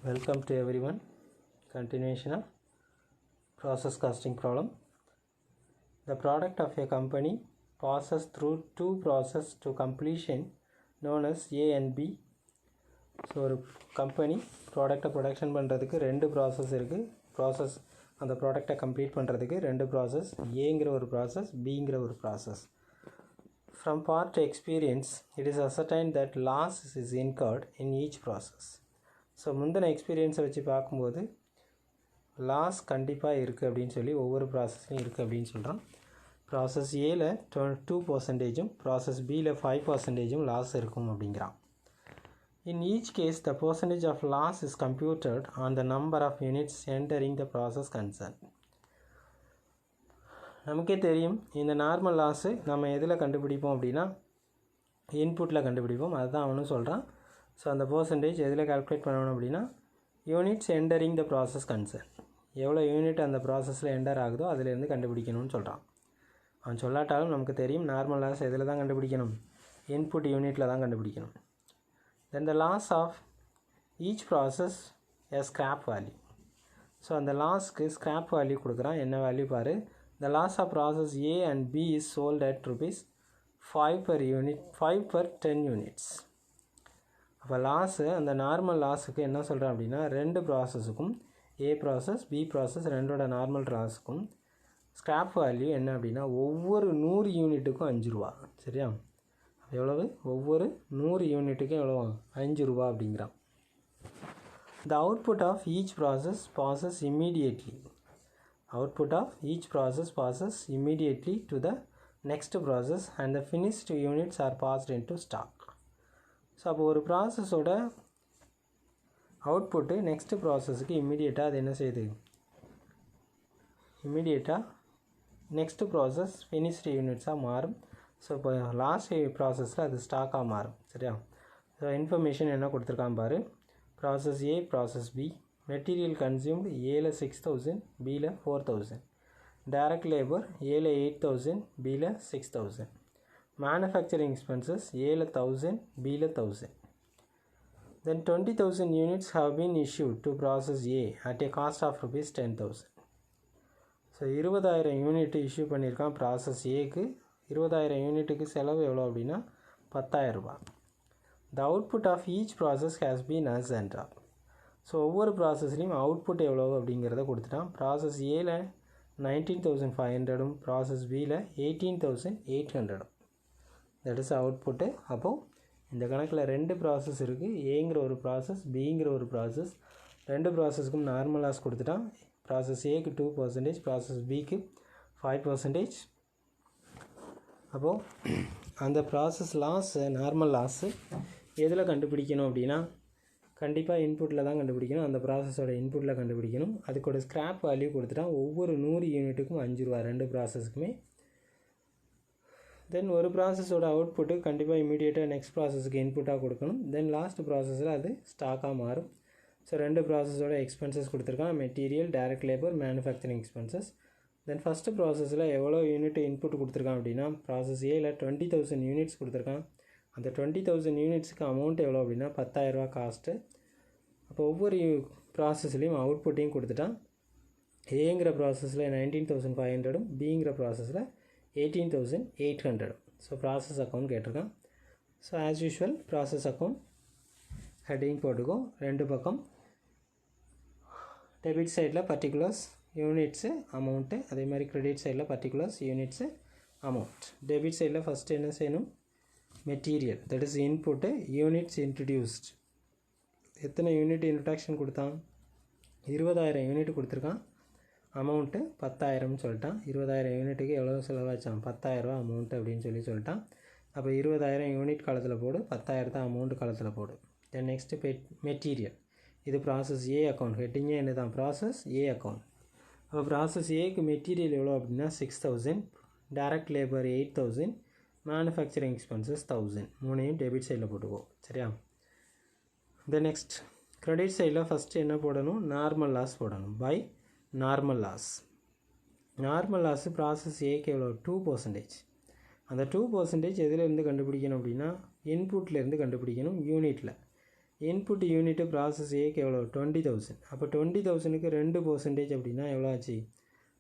Welcome to everyone. Continuation of process costing problem. The product of a company passes through two processes to completion known as A and B. So ஒரு company ப்ராடக்டை production பண்ணுறதுக்கு ரெண்டு process இருக்குது. அந்த ப்ராடக்டை complete பண்ணுறதுக்கு ரெண்டு process, ஏங்கிற ஒரு ப்ராசஸ், பிங்கிற ஒரு process. From past experience, it is ascertained that loss is incurred in each process. So முந்தின எக்ஸ்பீரியன்ஸை வச்சு பார்க்கும்போது லாஸ் கண்டிப்பாக இருக்குது அப்படின்னு சொல்லி ஒவ்வொரு ப்ராசஸ்லையும் இருக்குது அப்படின்னு சொல்கிறோம். ப்ராசஸ் ஏல 2%, ப்ராசஸ் பியில் 5% லாஸ் இருக்கும் அப்படிங்கிறான். In each case, the percentage of loss is computed on the number of units entering the process concerned. நமக்கே தெரியும் இந்த நார்மல் லாஸு நம்ம எதில் கண்டுபிடிப்போம் அப்படின்னா இன்புட்டில் கண்டுபிடிப்போம். அதுதான் அவனும் சொல்கிறான். ஸோ அந்த பர்சன்டேஜ் எதில் கால்குலேட் பண்ணணும் அப்படின்னா units entering the process concern, எவ்வளோ யூனிட் அந்த ப்ராசஸில் என்டர் ஆகுதோ அதிலேருந்து கண்டுபிடிக்கணும்னு சொல்கிறான். அவன் சொல்லாட்டாலும் நமக்கு தெரியும் நார்மல் லாஸ் எதில் தான் கண்டுபிடிக்கணும், இன்புட் யூனிட்டில் தான் கண்டுபிடிக்கணும். Then the loss of each process A scrap value. So அந்த லாஸ்க்கு ஸ்க்ராப் வேல்யூ கொடுக்குறான். என்ன வேல்யூ பாரு, the loss of process A and B is sold at ₹5 per unit, 5 per 10 units. அப்போ லாஸு அந்த நார்மல் லாஸுக்கு என்ன சொல்கிறேன் அப்படின்னா ரெண்டு ப்ராசஸுக்கும், ஏ ப்ராசஸ் பி ப்ராசஸ் ரெண்டோட நார்மல் லாஸுக்கும் ஸ்க்ராப் வேல்யூ என்ன அப்படின்னா ஒவ்வொரு 100 யூனிட்டுக்கும் ₹5. சரியா? எவ்வளவு? ஒவ்வொரு 100 யூனிட்டுக்கும் எவ்வளோ? ₹5 அப்படிங்கிறான். The output of each process passes immediately. Output of each process passes immediately to the next process and the finished units are passed into stock. So அப்போ ஒரு ப்ராசஸோட அவுட்புட்டு நெக்ஸ்ட் ப்ராசஸுக்கு இம்மிடியேட்டாக அது என்ன செய்யுது, இம்மிடியேட்டாக நெக்ஸ்ட் ப்ராசஸ் ஃபினிஷ்டு யூனிட்ஸாக மாறும். So இப்போ last ப்ராசஸில் அது ஸ்டாக்காக மாறும். சரியா? ஸோ இன்ஃபர்மேஷன் என்ன கொடுத்துருக்கான் பாரு, ப்ராசஸ் ஏ ப்ராசஸ் பி, மெட்டீரியல் கன்சியூம்டு ஏல 6000, பியில் 4000, டைரக்ட் லேபர் ஏல 8000, பியில் 6000, manufacturing expenses ஏல 1000, பியில் 1000. Then 20,000 units have been issued to process A at a cost of ₹10,000. So 20,000 unit issue பண்ணியிருக்கான் ப்ராசஸ் ஏக்கு. 20,000 யூனிட்டுக்கு செலவு எவ்வளோ அப்படின்னா ₹10,000. The output of each process has been as and up. So ஒவ்வொரு ப்ராசஸ்லையும் அவுட்புட் எவ்வளோ அப்படிங்கிறத கொடுத்துட்டான். ப்ராசஸ் ஏல 19,500, ப்ராசஸ் பியில் 18,800. That is output. அப்போது இந்த கணக்கில் ரெண்டு ப்ராசஸ் இருக்குது, ஏங்கிற ஒரு ப்ராசஸ், பிங்கிற ஒரு ப்ராசஸ். ரெண்டு ப்ராசஸ்க்கும் நார்மல் லாஸ் கொடுத்துட்டான். ப்ராசஸ் ஏக்கு 2%, ப்ராசஸ் பிக்கு 5%. அப்போது அந்த ப்ராசஸ் லாஸு, நார்மல் லாஸு எதில் கண்டுபிடிக்கணும் அப்படின்னா கண்டிப்பாக இன்புட்டில் தான் கண்டுபிடிக்கணும். அந்த ப்ராசஸோட இன்புட்டில் கண்டுபிடிக்கணும். அதுக்கோட ஸ்க்ராப் வேல்யூ கொடுத்துட்டான். ஒவ்வொரு 100 யூனிட்டுக்கும் ₹5 ரெண்டு ப்ராசஸுக்குமே. தென் ஒரு ப்ராசஸோட அவுட்புட்டு கண்டிப்பாக இமீடியட்டாக நெக்ஸ்ட் ப்ராசஸுக்கு இன்புட்டாக கொடுக்கணும். தென் லாஸ்ட் ப்ராசஸில் அது ஸ்டாக்காக மாறும். ஸோ ரெண்டு ப்ராசஸோட எக்ஸ்பென்சஸ் கொடுத்துருக்கான், material, direct labour, manufacturing expenses. தென் ஃபஸ்ட்டு ப்ராசஸில் எவ்வளோ யூனிட் இன்புட் கொடுத்துருக்கான் அப்படின்னா ப்ராசஸ் ஏல 20,000 யூனிட்ஸ் கொடுத்துருக்கான். அந்த 20,000 யூனிட்ஸுக்கு அமௌண்ட் எவ்வளோ அப்படின்னா ₹10,000 காஸ்ட்டு. அப்போ ஒவ்வொரு ப்ராசஸ்லேயும் அவுட்புட்டையும் கொடுத்துட்டான். ஏங்கிற ப்ராசஸில் 19,500, பிங்கிற ப்ராசஸில் 18,800. ஸோ ப்ராசஸ் அக்கௌண்ட் கேட்டிருக்கான். So as usual process account heading போட்டுக்கோ. ரெண்டு பக்கம் டெபிட் சைடில் பர்டிகுலர்ஸ் யூனிட்ஸு அமௌண்ட்டு, அதே மாதிரி கிரெடிட் சைடில் பர்டிகுலர்ஸ் யூனிட்ஸு அமௌண்ட். டெபிட் சைடில் ஃபஸ்ட்டு என்ன செய்யணும், material that is input, units introduced. எத்தனை யூனிட் இன்ட்ரடக்ஷன் கொடுத்தான்? 20,000 யூனிட் கொடுத்துருக்கான். அமௌண்ட்டு 10,000 சொல்லிட்டான். 20,000 யூனிட்டுக்கு எவ்வளோ செலவாச்சான்? ₹10,000 அமௌண்ட்டு அப்படின்னு சொல்லிட்டான். அப்போ 20,000 யூனிட் காலத்தில் போடு, 10,000 அமௌண்ட்டு காலத்தில் போடு. Then next material. இது ப்ராசஸ் ஏ அக்கௌண்ட், ஹெட்டிங்கே என்ன தான் ப்ராசஸ் ஏ அக்கௌண்ட். அப்போ ப்ராசஸ் ஏக்கு மெட்டீரியல் எவ்வளோ அப்படின்னா 6,000, டைரக்ட் லேபர் 8,000, மேனுஃபேக்சரிங் எக்ஸ்பென்சஸ் 1,000. மூணையும் டெபிட் சைடில் போட்டுக்கோ. சரியா? தென் நெக்ஸ்ட் கிரெடிட் சைடில் ஃபஸ்ட்டு என்ன போடணும், நார்மல் லாஸ் போடணும். By normal loss. Normal loss process ஏக்கு எவ்வளோ 2%. அந்த 2% எதிலேருந்து கண்டுபிடிக்கணும் அப்படின்னா இன்புட்லேருந்து கண்டுபிடிக்கணும், யூனிட்டில். இன்புட் யூனிட்டு ப்ராசஸ் ஏக்கு எவ்வளோ 20,000. அப்போ 20,000க்கு 2% அப்படின்னா எவ்வளோ ஆச்சு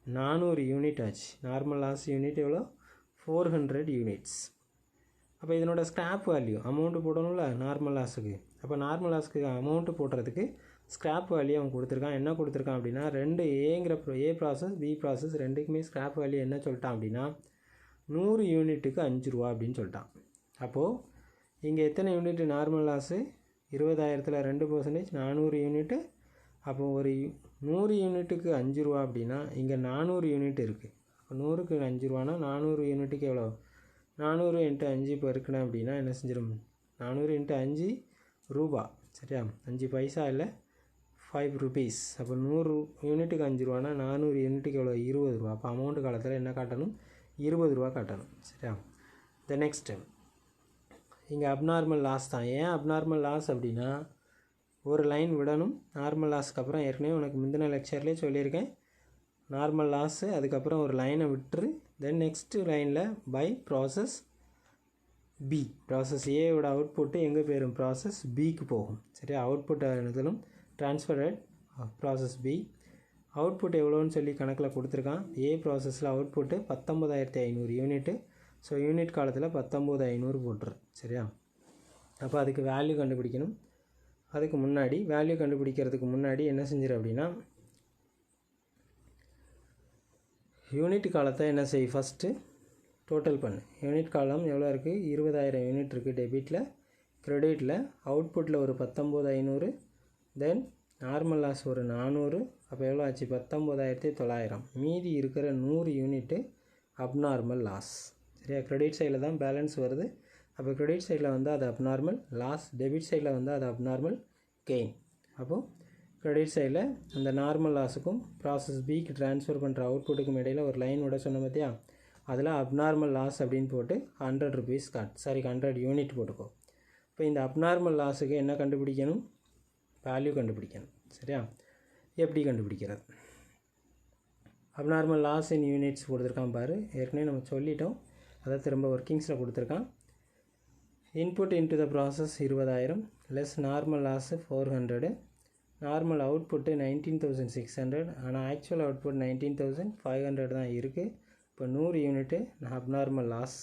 400 யூனிட் ஆச்சு. நார்மல் லாஸ் யூனிட் எவ்வளோ 400 யூனிட்ஸ். அப்போ இதனோட ஸ்க்ராப் வேல்யூ அமௌண்ட்டு போடணும்ல நார்மல் லாஸுக்கு. அப்போ நார்மல் லாஸுக்கு அமௌண்ட்டு போடுறதுக்கு ஸ்க்ராப் வேல்யூ அவன் கொடுத்துருக்கான். என்ன கொடுத்துருக்கான் அப்படின்னா ஏ ப்ராசஸ் பி ப்ராசஸ் ரெண்டுக்குமே ஸ்க்ராப் வேல்யூ என்ன சொல்லிட்டான் அப்படின்னா 100 யூனிட்டுக்கு 5 ரூபா அப்படின்னு சொல்லிட்டான். அப்போது இங்கே எத்தனை யூனிட் நார்மல் லாஸு 20,000ல் 2% 400 யூனிட்டு. அப்போது ஒரு 100 யூனிட்டுக்கு 5 ரூபா அப்படின்னா இங்கே 400 யூனிட் இருக்குது. அப்போ 100க்கு 5 ரூபானா 400 யூனிட்டுக்கு எவ்வளோ 400 × 5 இப்போ இருக்குன்னு அப்படின்னா என்ன செஞ்சிடும் 400 × 5 ரூபா. சரியா 5 பைசா இல்லை 5 ருபீஸ். அப்போ 100 யூனிட்டுக்கு 5 ரூபானா 400 யூனிட்டுக்கு எவ்வளோ 20 ரூபா. அப்போ அமௌண்ட்டு காலத்தில் என்ன காட்டணும் 20 ரூபா காட்டணும். சரியா நெக்ஸ்ட்டு இங்கே அப்நார்மல் லாஸ் தான். ஏன் அப்நார்மல் லாஸ் அப்படின்னா ஒரு லைன் விடணும். நார்மல் லாஸ்க்கு அப்புறம் ஏற்கனவே உனக்கு முந்தின லெக்சர்லேயே சொல்லியிருக்கேன். நார்மல் லாஸு அதுக்கப்புறம் ஒரு லைனை விட்டுரு. தென் நெக்ஸ்ட்டு லைனில் பை ப்ராசஸ் பி. ப்ராசஸ் ஏவோட அவுட்புட்டு எங்கே போயிடும் ப்ராசஸ் பிக்கு போகும். சரியா அவுட்புட் எழுதலும் ட்ரான்ஸ்ஃபர்ட் ப்ராசஸ் பி. அவுட்புட் எவ்வளோன்னு சொல்லி கணக்கில் கொடுத்துருக்கான். ஏ ப்ராசஸில் அவுட்புட்டு 19,500 யூனிட்டு. ஸோ யூனிட் காலத்தில் 19,500 போட்டுரு. சரியா அப்போ அதுக்கு வேல்யூ கண்டுபிடிக்கணும். அதுக்கு முன்னாடி வேல்யூ கண்டுபிடிக்கிறதுக்கு முன்னாடி என்ன செஞ்சிரு அப்படின்னா யூனிட் காலத்தை என்ன செய் ஃபஸ்ட்டு டோட்டல் பண்ணு. யூனிட் காலம் எவ்வளோ இருக்குது 20,000 யூனிட் இருக்குது டெபிட்டில். க்ரெடிட்டில் அவுட்புட்டில் ஒரு 19,500. தென் நார்மல் லாஸ் ஒரு 400. அப்போ எவ்வளோ ஆச்சு 19,900. மீதி இருக்கிற 100 யூனிட்டு அப்நார்மல் லாஸ். சரியா க்ரெடிட் சைடில் தான் பேலன்ஸ் வருது. அப்போ க்ரெடிட் சைடில் வந்து அது அப்நார்மல் லாஸ், டெபிட் சைடில் வந்து அது அப்நார்மல் கெயின். அப்போது க்ரெடிட் சைடில் அந்த நார்மல் லாஸுக்கும் ப்ராசஸ் பிக்கு ட்ரான்ஸ்ஃபர் பண்ணுற அவுட்புட்டுக்கும் இடையில் ஒரு லைன் விட சொன்ன பார்த்தியா, அதில் அப்நார்மல் லாஸ் அப்படின்னு போட்டு 100 ருபீஸ் 100 யூனிட் போட்டுக்கோ. இப்போ இந்த அப்நார்மல் லாஸுக்கு என்ன கண்டுபிடிக்கணும் வேல்யூ கண்டுபிடிக்கணும். சரியா எப்படி கண்டுபிடிக்கிறது அப்நார்மல் லாஸ் இன் யூனிட்ஸ் கொடுத்துருக்கான் பாரு. ஏற்கனவே நம்ம சொல்லிட்டோம், அதை திரும்ப ஒர்க்கிங்ஸில் கொடுத்துருக்கான். Input into the process 20,000 less normal loss 400. Normal output 19,600. ஆனால் ஆக்சுவல் அவுட்புட் 19,500 தான் இருக்குது. இப்போ 100 யூனிட்டு அப்நார்மல் லாஸ்.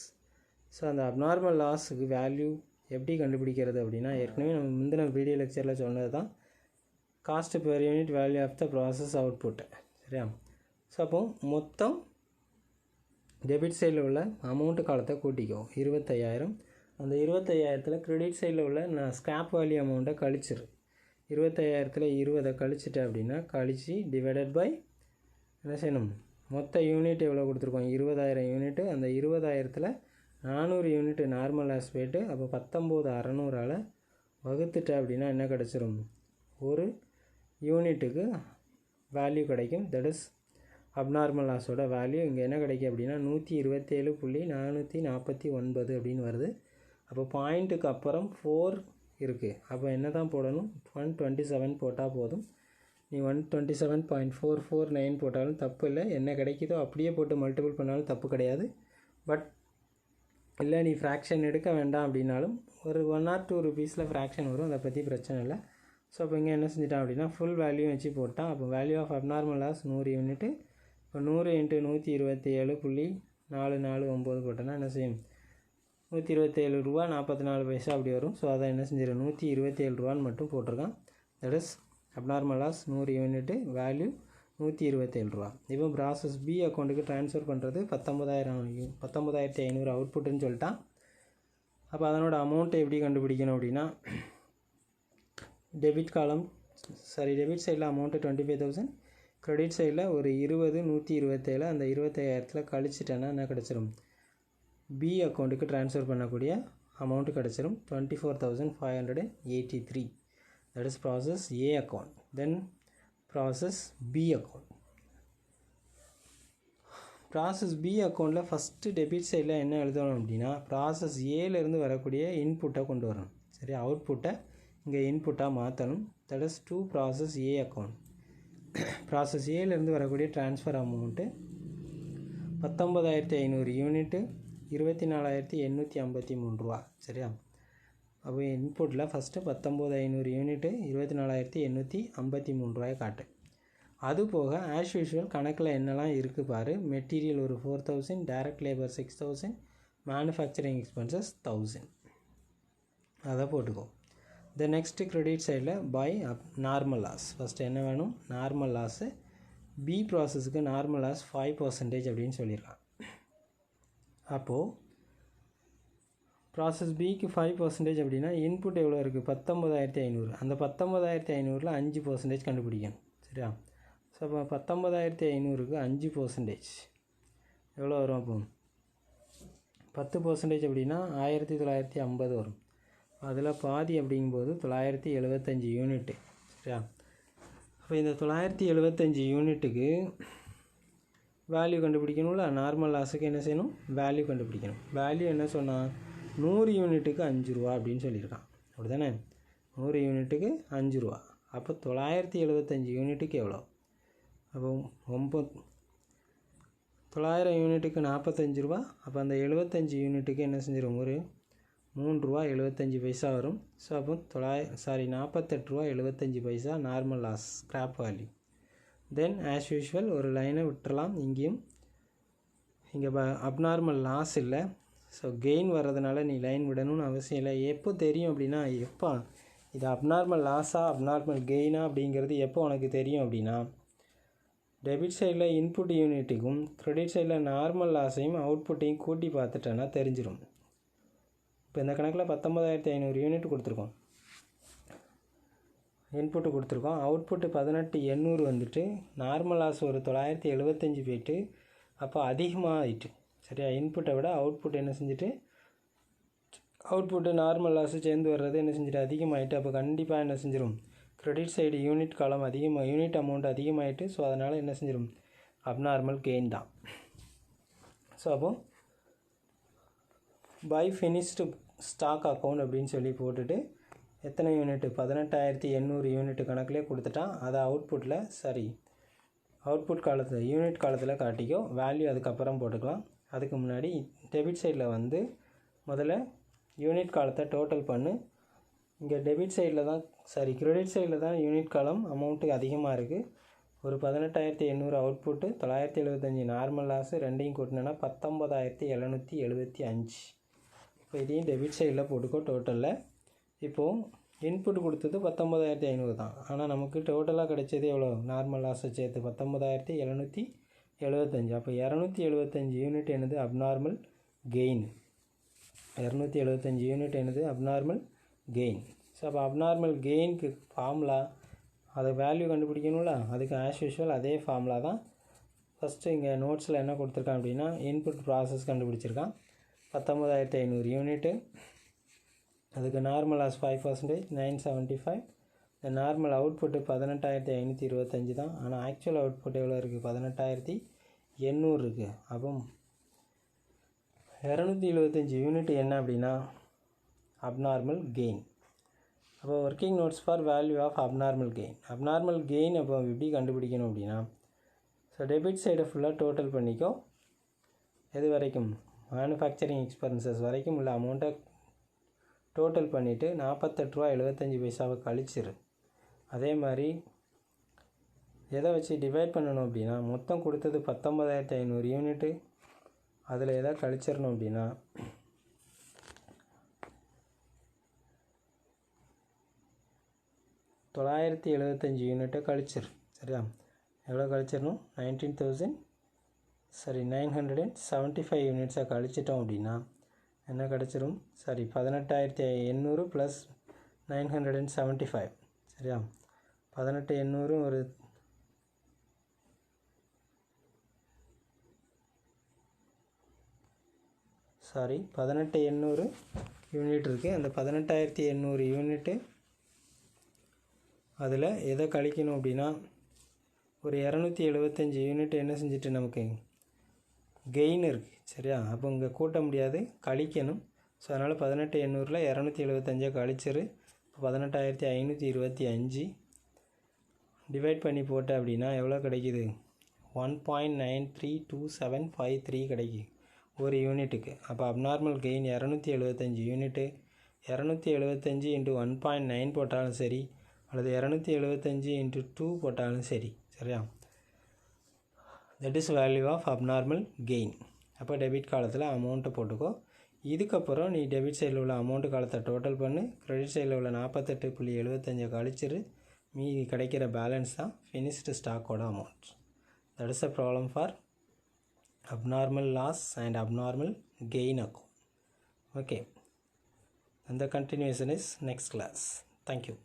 ஸோ அந்த அப்நார்மல் லாஸுக்கு வேல்யூ எப்படி கண்டுபிடிக்கிறது அப்படின்னா ஏற்கனவே நம்ம முந்தின வீடியோ லெக்சரில் சொன்னது தான் cost per unit value of the process output. சரியா ஸோ அப்போது மொத்தம் டெபிட் சைடில் உள்ள அமௌண்ட்டு காலத்தை கூட்டிக்கோ 25,000. அந்த 25,000த்தில் க்ரெடிட் சைடில் உள்ள நான் ஸ்க்ராப் வேல்யூ அமௌண்ட்டை கழிச்சிரு. 25,000த்தில் 20 கழிச்சிட்டேன் அப்படின்னா கழிச்சு டிவைடட் பை என்ன செய்யணும் மொத்த யூனிட் எவ்வளோ கொடுத்துருக்கோம் 20,000 யூனிட்டு. அந்த 20,000த்தில் 400 யூனிட்டு நார்மல் லாஸ் போய்ட்டு அப்போ 19,600ஆல் வகுத்துட்டேன் அப்படின்னா என்ன கிடச்சிரும் ஒரு யூனிட்டுக்கு வேல்யூ கிடைக்கும். தட் இஸ் அப்நார்மல் லாஸோட வேல்யூ இங்கே என்ன கிடைக்கும் அப்படின்னா 127.449 அப்படின்னு வருது. அப்போ பாயிண்ட்டுக்கு அப்புறம் 4 இருக்குது. அப்போ என்ன தான் போடணும் 127 போட்டால் போதும். நீ 127.449 போட்டாலும் தப்பு இல்லை. என்ன கிடைக்குதோ அப்படியே போட்டு மல்டிபிள் பண்ணாலும் தப்பு கிடையாது. பட் இல்லை நீ ஃப்ராக்ஷன் எடுக்க வேண்டாம் அப்படின்னாலும் ஒரு 1 or 2 ருபீஸில் ஃப்ராக்ஷன் வரும், அதை பற்றி பிரச்சனை இல்லை. ஸோ அப்போ இங்கே என்ன செஞ்சிட்டான் அப்படின்னா ஃபுல் வேல்யூ வச்சு போட்டான். அப்போ value of abnormal loss 100 unit. இப்போ 100 × 127.449 போட்டோன்னா என்ன செய்யும் 127 ரூபா 44 பைசா அப்படி வரும். ஸோ அதை என்ன செஞ்சிடும் 127 ரூபான்னு மட்டும் போட்டிருக்கான். That is abnormal loss 100 unit value 127 ரூபா. இப்போ ப்ராசஸ் பி அக்கௌண்ட்டுக்கு ட்ரான்ஸ்ஃபர் பண்ணுறது 19,500 அவுட்புட்டுன்னு சொல்லிட்டான். அப்போ அதனோட அமௌண்ட்டை எப்படி கண்டுபிடிக்கணும் அப்படின்னா டெபிட் சைடில் அமௌண்ட்டு 25,000, க்ரெடிட் சைடில் ஒரு 127 அந்த 25,000த்தில் கழிச்சிட்டேன்னா என்ன கிடச்சிரும் பி அக்கௌண்ட்டுக்கு ட்ரான்ஸ்ஃபர் பண்ணக்கூடிய அமௌண்ட்டு கிடச்சிரும் 24,583. That is process A account. Then process B account. Process B அக்கௌண்ட்டில் ஃபஸ்ட்டு டெபிட் சைடில் என்ன எழுதணும் அப்படின்னா ப்ராசஸ் ஏலேருந்து வரக்கூடிய இன்புட்டை கொண்டு வரணும். சரி அவுட்புட்டை இங்கே இன்புட்டாக மாற்றணும். That is to process A account. Process ஏலேருந்து வரக்கூடிய ட்ரான்ஸ்ஃபர் அமௌண்ட்டு 19,500 யூனிட்டு 24,853 ரூபா. சரியா அப்போ இன்புட்டில் ஃபஸ்ட்டு 19500 யூனிட்டு 24853 ரூபாய் காட்டு. அது போக ஆஸ் யூஷுவல் கணக்கில் என்னெல்லாம் இருக்குது பாரு. மெட்டீரியல் ஒரு 4000, டைரக்ட் லேபர் 6000, மேனுஃபேக்சரிங் எக்ஸ்பென்சஸ் 1000. அதை போட்டுக்கோ. த நெக்ஸ்ட்டு கிரெடிட் சைடில் பை நார்மல் லாஸ். ஃபஸ்ட்டு என்ன வேணும்? Normal loss. பி ப்ராசஸுக்கு நார்மல் லாஸ் 5% அப்படின்னு சொல்லியிருக்கான். அப்போது ப்ராசஸ் பிக்கு 5% அப்படின்னா இன்புட் எவ்வளோ இருக்குது? 19500. அந்த 19500ல் 5% கண்டுபிடிக்கணும். சரியா? ஸோ அப்போ 19500க்கு 5% எவ்வளோ வரும்? அப்போ 10% அப்படின்னா 1950 வரும். அதில் பாதி அப்படிங்கும்போது 975 யூனிட்டு. சரியா? அப்போ இந்த 975 யூனிட்டுக்கு வேல்யூ கண்டுபிடிக்கணும்ல. நார்மல் லாஸுக்கு என்ன செய்யணும்? வேல்யூ கண்டுபிடிக்கணும். வேல்யூ என்ன சொன்னால் 100 யூனிட்டுக்கு 5 ரூபா அப்படின்னு சொல்லியிருக்கான். அப்படி தானே? 100 யூனிட்டுக்கு 5 ரூபா. அப்போ 975 யூனிட்டுக்கு எவ்வளோ? அப்போ 900 யூனிட்டுக்கு 45 ரூபா. அப்போ அந்த 75 யூனிட்டுக்கு என்ன செஞ்சிடும்? ஒரு 3 ரூபா 75 பைசா வரும். ஸோ அப்போ 48 ரூபா 75 பைசா நார்மல் லாஸ், ஸ்க்ராப் வேல்யூ. தென் ஆஸ் யூஷுவல் ஒரு லைனை விட்டுறலாம். இங்கேயும் இங்கே அப்நார்மல் லாஸ் இல்லை. ஸோ கெயின் வர்றதுனால நீ லைன் விடணும்னு அவசியம் இல்லை. எப்போ தெரியும் அப்படின்னா, எப்போ இது அப்நார்மல் லாஸா அப்நார்மல் கெயினா அப்படிங்கிறது எப்போ உனக்கு தெரியும் அப்படின்னா, டெபிட் சைடில் இன்புட் யூனிட்டுக்கும் கிரெடிட் சைடில் நார்மல் லாஸையும் அவுட்புட்டையும் கூட்டி பார்த்துட்டேன்னா தெரிஞ்சிடும். இப்போ இந்த கணக்கில் 19500 யூனிட் கொடுத்துருக்கோம், இன்புட்டு கொடுத்துருக்கோம். அவுட்புட்டு 18800 வந்துட்டு நார்மல் லாஸ் ஒரு 975 போயிட்டு அப்போ அதிகமாக ஆகிட்டு. சரியா? இன்புட்டை விட அவுட்புட் என்ன செஞ்சுட்டு, அவுட்புட்டு நார்மல் லாஸு சேர்ந்து வர்றது என்ன செஞ்சுட்டு அதிகமாகிட்டு. அப்போ கண்டிப்பாக என்ன செஞ்சிடும்? கிரெடிட் சைடு யூனிட் காலம் அதிகமாக, யூனிட் அமௌண்ட் அதிகமாகிட்டு. ஸோ அதனால் என்ன செஞ்சிடும்? அப்நார்மல் கெயின் தான். ஸோ அப்போது பை ஃபினிஷ்டு ஸ்டாக் அக்கௌண்ட் அப்படின்னு சொல்லி போட்டுட்டு எத்தனை யூனிட்டு? 18800 யூனிட்டு கணக்கிலே கொடுத்துட்டான். அதை அவுட்புட்டில் அவுட்புட் காலத்தில் யூனிட் காலத்தில் காட்டிக்கோ. வேல்யூ அதுக்கப்புறம் போட்டுக்கலாம். அதுக்கு முன்னாடி டெபிட் சைடில் வந்து முதல்ல யூனிட் காலத்தை டோட்டல் பண்ணு. இங்கே டெபிட் சைடில் தான் கிரெடிட் சைடில் தான் யூனிட் காலம் அமௌண்ட்டு அதிகமாக இருக்குது. ஒரு 18800 அவுட்புட்டு, 975 நார்மல் லாஸு, ரெண்டையும் கூட்டினேன்னா 19775. இப்போ இதையும் டெபிட் சைடில் போட்டுக்கோ டோட்டலில். இப்போது இன்புட் கொடுத்தது 19500 தான். ஆனால் நமக்கு டோட்டலாக கிடைச்சது எவ்வளோ? நார்மல் லாஸை சேர்த்து 19775. அப்போ 275 யூனிட் என்னது? Abnormal gain. 275 யூனிட் என்னது? Abnormal gain. ஸோ அப்போ அப்நார்மல் கெயினுக்கு ஃபார்முலா, அதை வேல்யூ கண்டுபிடிக்கணும்ல. அதுக்கு ஆஸ் யூஷுவல் அதே ஃபார்முலா தான். ஃபஸ்ட்டு இங்கே நோட்ஸில் என்ன கொடுத்துருக்கான் அப்படின்னா, இன்புட் ப்ராசஸ் கண்டுபிடிச்சிருக்கான். 19500 யூனிட்டு, அதுக்கு நார்மல் லாஸ் 5%, 975. இந்த நார்மல் அவுட்புட்டு 18525 தான். ஆனால் ஆக்சுவல் அவுட்புட் எவ்வளோ இருக்குது? 18800 இருக்குது. அப்போ 275 யூனிட் என்ன அப்படின்னா அப்நார்மல் கெயின். அப்போ working notes for value of abnormal gain. Abnormal gain அப்போ எப்படி கண்டுபிடிக்கணும் அப்படின்னா, ஸோ டெபிட் சைடை ஃபுல்லாக டோட்டல் பண்ணிக்கோ. எது வரைக்கும்? மேனுஃபேக்சரிங் எக்ஸ்பென்சஸ் வரைக்கும் உள்ள அமௌண்ட்டை டோட்டல் பண்ணிவிட்டு 48 ரூபா 75 பைசாவை கழிச்சிரு. அதே மாதிரி எதை வச்சு டிவைட் பண்ணணும் அப்படின்னா, மொத்தம் கொடுத்தது 19500 யூனிட்டு, அதில் எதை கழிச்சிடணும் அப்படின்னா 975 யூனிட்டை கழிச்சிரு. சரியா? எவ்வளோ கழிச்சிடணும்? 975 யூனிட்ஸை கழிச்சிட்டோம் அப்படின்னா என்ன கிடச்சிரும்? 18800 ப்ளஸ் 975. சரியா? 18800 ஒரு 18800 யூனிட் இருக்குது. அந்த 18800 யூனிட்டு அதில் எதை கழிக்கணும் அப்படின்னா, ஒரு 275 யூனிட் என்ன செஞ்சுட்டு நமக்கு கெயின் இருக்குது. சரியா? அப்போ இங்கே கூட்ட முடியாது, கழிக்கணும். ஸோ அதனால் 18800ல் 275 கழிச்சிரு. 18525 டிவைட் பண்ணி போட்ட அப்படின்னா எவ்வளோ கிடைக்கிது? 1.932753 கிடைக்குது ஒரு யூனிட்டுக்கு. அப்போ அப்நார்மல் கெயின் 275 யூனிட்டு. 275 இன்ட்டு 1.9 போட்டாலும் சரி, அல்லது 275 இன்ட்டு 2 போட்டாலும் சரி. சரியா? That is value of abnormal gain. அப்போ டெபிட் காலத்தில் அமௌண்ட்டை போட்டுக்கோ. இதுக்கப்புறம் நீ டெபிட் சைடில் உள்ள அமௌண்ட்டு காலத்தை டோட்டல் பண்ணு, கிரெடிட் சைடில் உள்ள 48.75 கழிச்சிரு, மீதி கிடைக்கிற பேலன்ஸ் தான் ஃபினிஷ்டு ஸ்டாக்கோட amount. That is a problem for abnormal loss and abnormal gain account. Okay, and the continuation is next class. Thank you.